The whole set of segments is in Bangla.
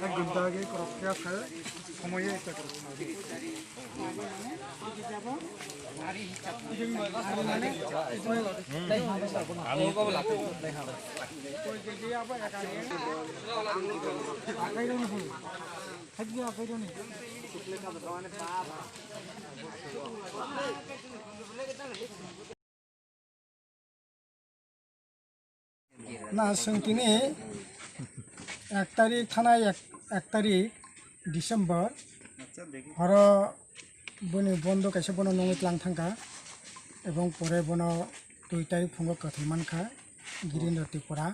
একদিন আগে করতে আছে সময়ে একটা করতে না তিনি 1 তারিখ থানায় 1 তারিখ ডিসেম্बर হর বনি বন্ধ কাছে বন নমিত লাং থাকা এবং পরে বন 2 তারিখ ফুঙ্গ কথিমানখা গিরিন্দ্র ত্রিপুরা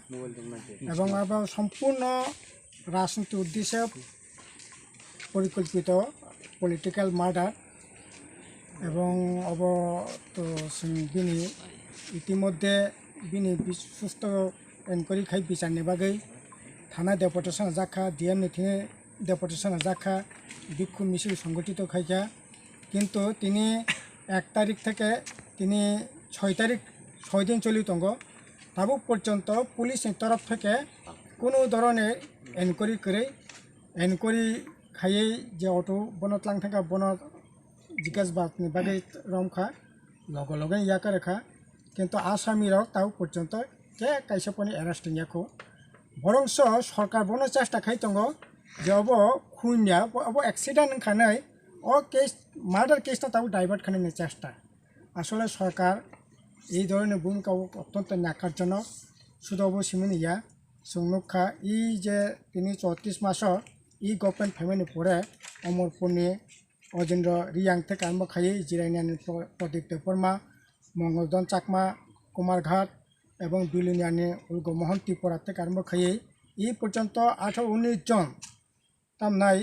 এবং আবার সম্পূর্ণ রাজনীতি উদ্দেশ্যে পরিকল্পিত পলিটিক্যাল মার্ডার এবং অব তো বিনি ইতিমধ্যে বিনি সুস্থ এনকোয়ারি খাই বিচারনি বাগै থানা ডেপুটেশন যাখা ডিএম নিথিনে ডেপুটেশন যাখা বিক্ষু মিছিল সংগঠিত খাইকা কিন্তু তিনি 1 তারিখ থেকে তিনি 6 তারিখ 6 দিন চলি তঙ্গ তাবু পর্যন্ত পুলিশের তরফ থেকে কোনো ধরনের এনকোয়ারি করে এনকোয়ারি খাইয়ে যে অটো বনত লাং থাকা বন জিজ্ঞাসাবাদনি বাগै রমখা লগে লগে ইয়াকা রেখা কিন্তু আসামি রক তাও পর্যন্ত কে কাইসেপনি অ্যারেস্ট ইয়াखौ বরংস সরকার বনো চেষ্টা খাই দङ যে अब খুনিয়া अब অ্যাক্সিডেন্ট খানাই ও কেস মার্ডার কেসটা তাও ডাইভার্ট খানাইনি চেষ্টা আসলে সরকার এই ধরনের ভূমিকা অত্যন্ত ন্যাকারজনক শুধু অবশ্যই ইয়া সংনুখা এই যে তিনি 34 মাসর ই গভর্নমেন্ট ফ্যামিলি পরে অমরপুরনি অजेन्द्र रियांग থেকে আরম্ভ খাই জিরাইনানি প্রদীপ দেববর্মা মঙ্গলদন চাকমা কুমারঘাট এবং বিলুনিয়ানি উর্গ মোহন ত্রিপুরা থেকে আরম্ভ খাই এই পর্যন্ত 18-19 জন তামনাই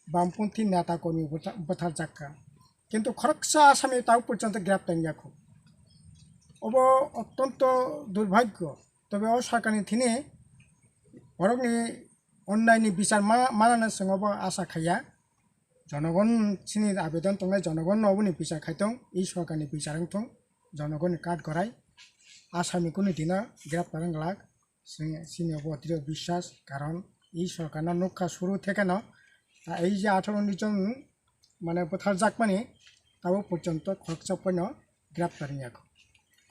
বামপন্থী নেতা কর্মী বুথার যাক্কা কিন্তু খরকসা আসামি তাও পর্যন্ত গ্রেপ্তার ইয়াखौ অব অত্যন্ত দুর্ভাগ্য তবে ও সরকারনি থিনি বরকনি অন্যায়নি বিচার মানাनो सोङावबो आसा खाया জনগণ চিনি আবেদন তংনাই জনগণ নবনি বিচার খাইতং এই সরকারনি বিচারং থং জনগণ কাট গড়াই আসামিকুনি দিনা গ্রেপ্তার লাগ চিনি অদৃঢ় বিশ্বাস কারণ এই সরকার নৌকা শুরু থেকে না এই যে 18-19 জন মানে বুথার যাকমানি তাও পর্যন্ত খরকসাপন্য গ্রেপ্তার ইয়াखौ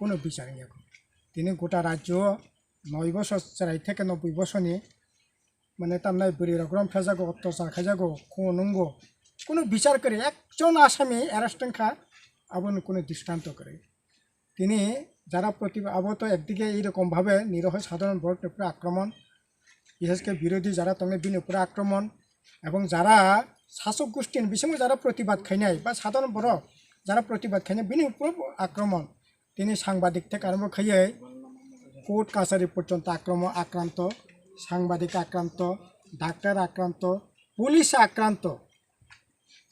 কোনো বিচার ইয়াखौ তিনি গোটা রাজ্য 9 বছর চাই থেকে 90 বছরনি মানে তামনাই বুড়ি রকম ফেজাগো অত্যাচার খাইজাগো খুনঙ্গো কোনো বিচার করে একজন আসামি অ্যারেস্ট খা আবন কোনো দৃষ্টান্ত করে তিনি যারা প্রতিবাদ আবো তো একদিকে এইরকমভাবে নিরহ সাধারণ ভোটের উপরে আক্রমণ বিশেষ করে বিরোধী যারা তঙ্গে বিনের উপরে আক্রমণ এবং যারা শাসক গোষ্ঠীর বিষয়ে যারা প্রতিবাদ খাইনাই বা সাধারণ বড় যারা প্রতিবাদ খাইনাই বিনের উপরে আক্রমণ তিনি সাংবাদিক থেকে আরম্ভ খাইয়ে কোর্ট কাছারি পর্যন্ত আক্রান্ত সাংবাদিক আক্রান্ত ডাক্তার আক্রান্ত পুলিশ আক্রান্ত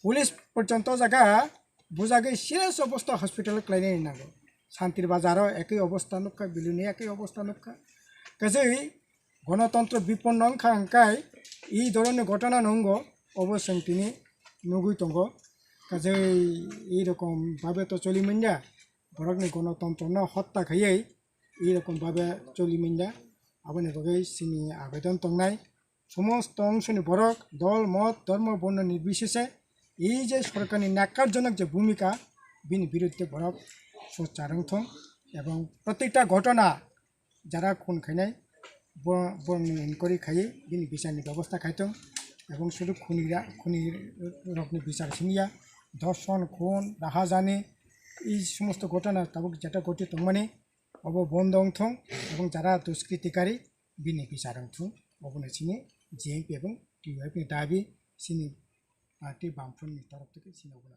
পুলিশ পর্যন্ত জায়গা বুঝাগে সিরিয়াস অবস্থা হসপিটালে ক্লাইনে নাগো শান্তির বাজারও একই অবস্থা নক্ষা বিলুনি একই অবস্থা নক্ষা কাজেই গণতন্ত্র বিপন্ন অঙ্কায় এই ধরনের ঘটনা নঙ্গ অবশ্যই তিনি নগুই তঙ্গ কাজেই এইরকমভাবে তো চলি মিন্যা বরকনি গণতন্ত্র ন হত্যা খাইয়েই এইরকমভাবে চলি মিন্যা আবনি বগৈ চিনি আবেদন তংনাই সমস্ত অংশনি বরক দল মত ধর্ম বর্ণ নির্বিশেষে এই যে সরকারি ন্যাক্কারজনক যে ভূমিকা বিনি বিরুদ্ধে বরক সোচ্চারং থং এবং প্রত্যেকটা ঘটনা যারা খুন খাইনাই ইনকোয়ারি খাইয়ে বিনি বিচারনি ব্যবস্থা খাইতং এবং শুধু খুনির রকনি বিচার ছিনিয়া ধর্ষণ খুন রাহাজানি এই সমস্ত ঘটনা তাবক যেটা ঘটিত মানে অব বন্ধ থং এবং যারা দুষ্কৃতিকারী বিনি বিচারং থং অবনে চিনি জিএমপি এবং টিউএফনি দাবি চিনি পার্টি বামফ্রন্টनि তরফ থেকে চিনি অবনা